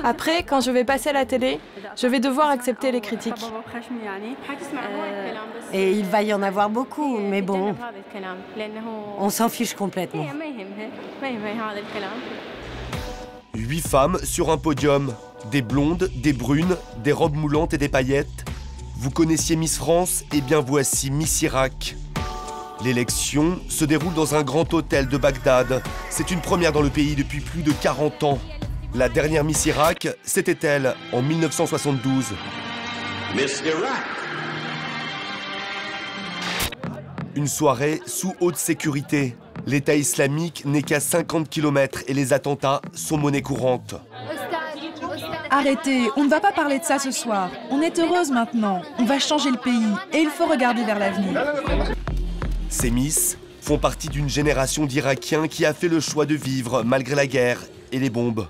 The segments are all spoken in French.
Après, quand je vais passer à la télé, je vais devoir accepter les critiques. Et il va y en avoir beaucoup, mais bon, on s'en fiche complètement. 8 femmes sur un podium. Des blondes, des brunes, des robes moulantes et des paillettes. Vous connaissiez Miss France? Eh bien voici Miss Irak. L'élection se déroule dans un grand hôtel de Bagdad. C'est une première dans le pays depuis plus de 40 ans. La dernière Miss Irak, c'était elle, en 1972. Miss Iraq. Une soirée sous haute sécurité. L'État islamique n'est qu'à 50 km et les attentats sont monnaie courante. Arrêtez, on ne va pas parler de ça ce soir. On est heureuse maintenant. On va changer le pays et il faut regarder vers l'avenir. Ces Miss font partie d'une génération d'Irakiens qui a fait le choix de vivre malgré la guerre et les bombes.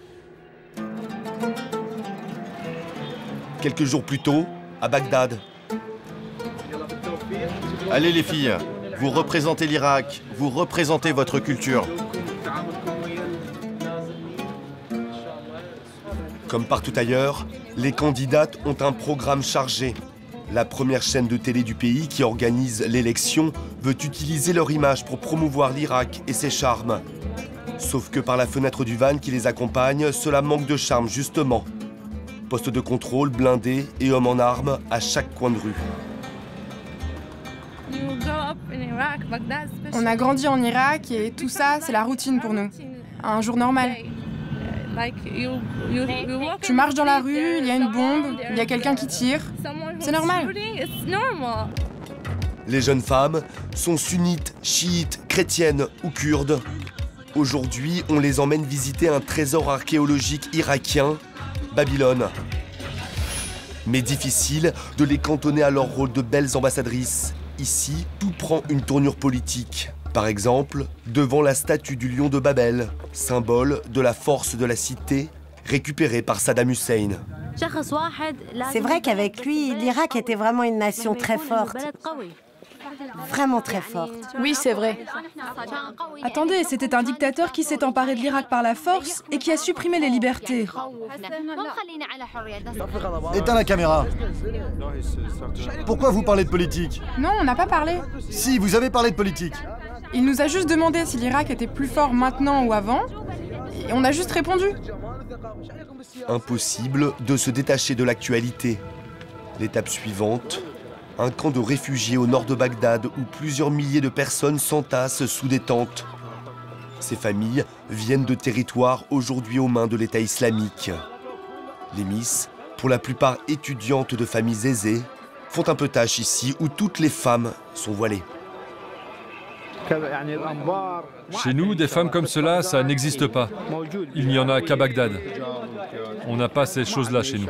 Quelques jours plus tôt, à Bagdad. Allez les filles, vous représentez l'Irak, vous représentez votre culture. Comme partout ailleurs, les candidates ont un programme chargé. La première chaîne de télé du pays qui organise l'élection veut utiliser leur image pour promouvoir l'Irak et ses charmes. Sauf que par la fenêtre du van qui les accompagne, cela manque de charme justement. Poste de contrôle, blindés et hommes en armes à chaque coin de rue. On a grandi en Irak et tout ça, c'est la routine pour nous. Un jour normal. Tu marches dans la rue, il y a une bombe, il y a quelqu'un qui tire. C'est normal. Les jeunes femmes sont sunnites, chiites, chrétiennes ou kurdes. Aujourd'hui, on les emmène visiter un trésor archéologique irakien, Babylone. Mais difficile de les cantonner à leur rôle de belles ambassadrices. Ici, tout prend une tournure politique. Par exemple, devant la statue du lion de Babel, symbole de la force de la cité, récupérée par Saddam Hussein. C'est vrai qu'avec lui, l'Irak était vraiment une nation très forte. Vraiment très forte. Oui, c'est vrai. Attendez, c'était un dictateur qui s'est emparé de l'Irak par la force et qui a supprimé les libertés. Éteins la caméra. Pourquoi vous parlez de politique? Non, on n'a pas parlé. Si, vous avez parlé de politique. Il nous a juste demandé si l'Irak était plus fort maintenant ou avant. Et on a juste répondu. Impossible de se détacher de l'actualité. L'étape suivante, un camp de réfugiés au nord de Bagdad où plusieurs milliers de personnes s'entassent sous des tentes. Ces familles viennent de territoires aujourd'hui aux mains de l'État islamique. Les Miss, pour la plupart étudiantes de familles aisées, font un peu tâche ici où toutes les femmes sont voilées. Chez nous, des femmes comme cela, ça n'existe pas. Il n'y en a qu'à Bagdad. On n'a pas ces choses-là chez nous.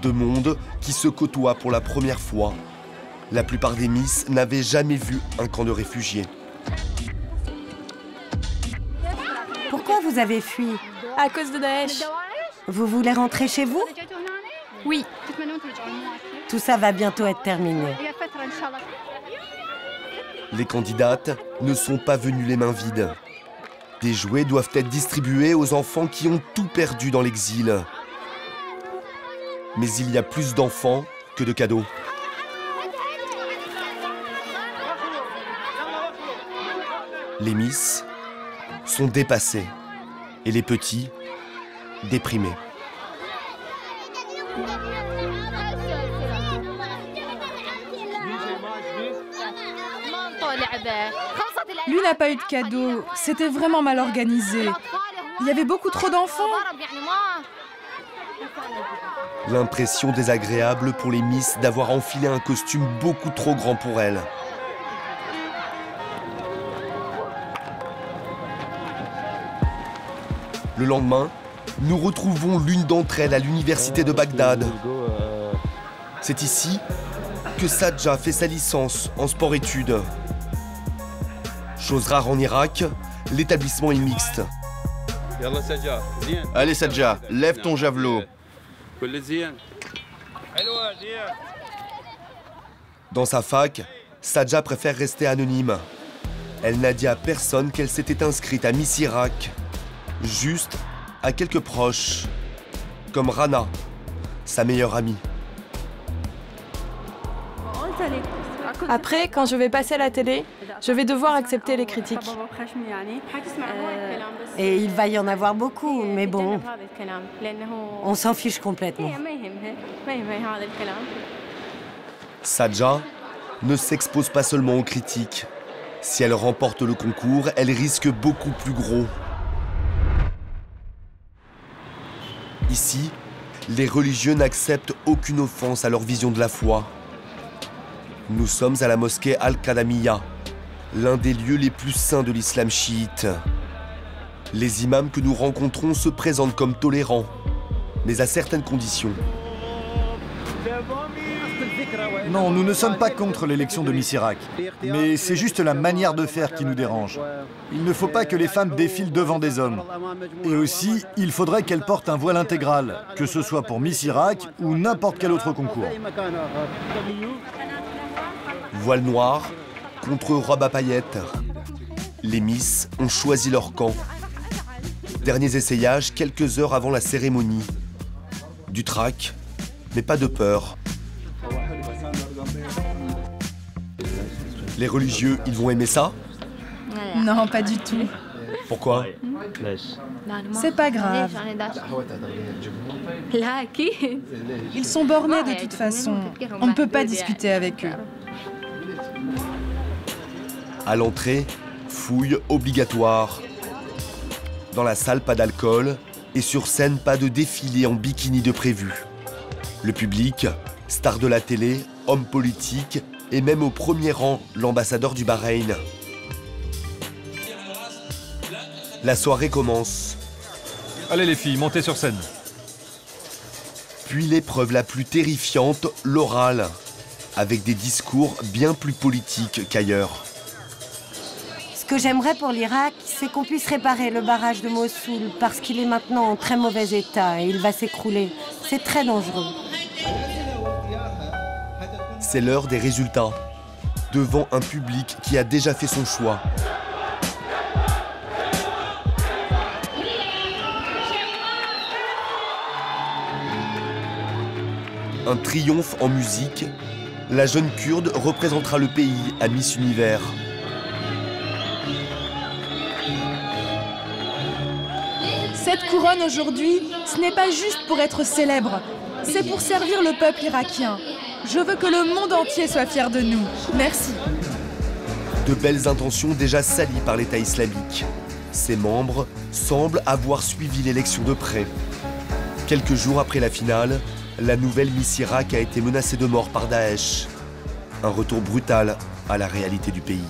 Deux mondes qui se côtoient pour la première fois. La plupart des Miss n'avaient jamais vu un camp de réfugiés. Pourquoi vous avez fui? À cause de Daesh. Vous voulez rentrer chez vous? Oui. Tout ça va bientôt être terminé. Les candidates ne sont pas venues les mains vides. Des jouets doivent être distribués aux enfants qui ont tout perdu dans l'exil. Mais il y a plus d'enfants que de cadeaux. Les Miss sont dépassés et les petits déprimés. Lui n'a pas eu de cadeau. C'était vraiment mal organisé. Il y avait beaucoup trop d'enfants. L'impression désagréable pour les Miss d'avoir enfilé un costume beaucoup trop grand pour elles. Le lendemain, nous retrouvons l'une d'entre elles à l'université de Bagdad. C'est ici que Sadja fait sa licence en sport-études. Chose rare en Irak, l'établissement est mixte. Allez Sadja, lève ton javelot. Dans sa fac, Sadja préfère rester anonyme. Elle n'a dit à personne qu'elle s'était inscrite à Miss Irak, juste a quelques proches, comme Rana, sa meilleure amie. Après, quand je vais passer à la télé, je vais devoir accepter les critiques. Et il va y en avoir beaucoup, mais bon, on s'en fiche complètement. Sadja ne s'expose pas seulement aux critiques. Si elle remporte le concours, elle risque beaucoup plus gros. Ici, les religieux n'acceptent aucune offense à leur vision de la foi. Nous sommes à la mosquée Al-Qadamiyya, l'un des lieux les plus saints de l'islam chiite. Les imams que nous rencontrons se présentent comme tolérants, mais à certaines conditions. Non, nous ne sommes pas contre l'élection de Miss Irak, mais c'est juste la manière de faire qui nous dérange. Il ne faut pas que les femmes défilent devant des hommes. Et aussi, il faudrait qu'elles portent un voile intégral, que ce soit pour Miss Irak ou n'importe quel autre concours. Voile noir contre robe à paillettes. Les Miss ont choisi leur camp. Derniers essayages quelques heures avant la cérémonie. Du trac, mais pas de peur. Les religieux, ils vont aimer ça? Non, pas du tout. Pourquoi? C'est pas grave. Ils sont bornés de toute façon. On ne peut pas discuter avec eux. À l'entrée, fouille obligatoire. Dans la salle, pas d'alcool. Et sur scène, pas de défilé en bikini de prévu. Le public, stars de la télé, hommes politiques, et même au premier rang, l'ambassadeur du Bahreïn. La soirée commence. Allez les filles, montez sur scène. Puis l'épreuve la plus terrifiante, l'oral, avec des discours bien plus politiques qu'ailleurs. Ce que j'aimerais pour l'Irak, c'est qu'on puisse réparer le barrage de Mossoul, parce qu'il est maintenant en très mauvais état et il va s'écrouler. C'est très dangereux. C'est l'heure des résultats, devant un public qui a déjà fait son choix. Un triomphe en musique, la jeune Kurde représentera le pays à Miss Univers. Cette couronne aujourd'hui, ce n'est pas juste pour être célèbre, c'est pour servir le peuple irakien. Je veux que le monde entier soit fier de nous. Merci. De belles intentions déjà salies par l'État islamique. Ses membres semblent avoir suivi l'élection de près. Quelques jours après la finale, la nouvelle Miss Irak a été menacée de mort par Daesh. Un retour brutal à la réalité du pays.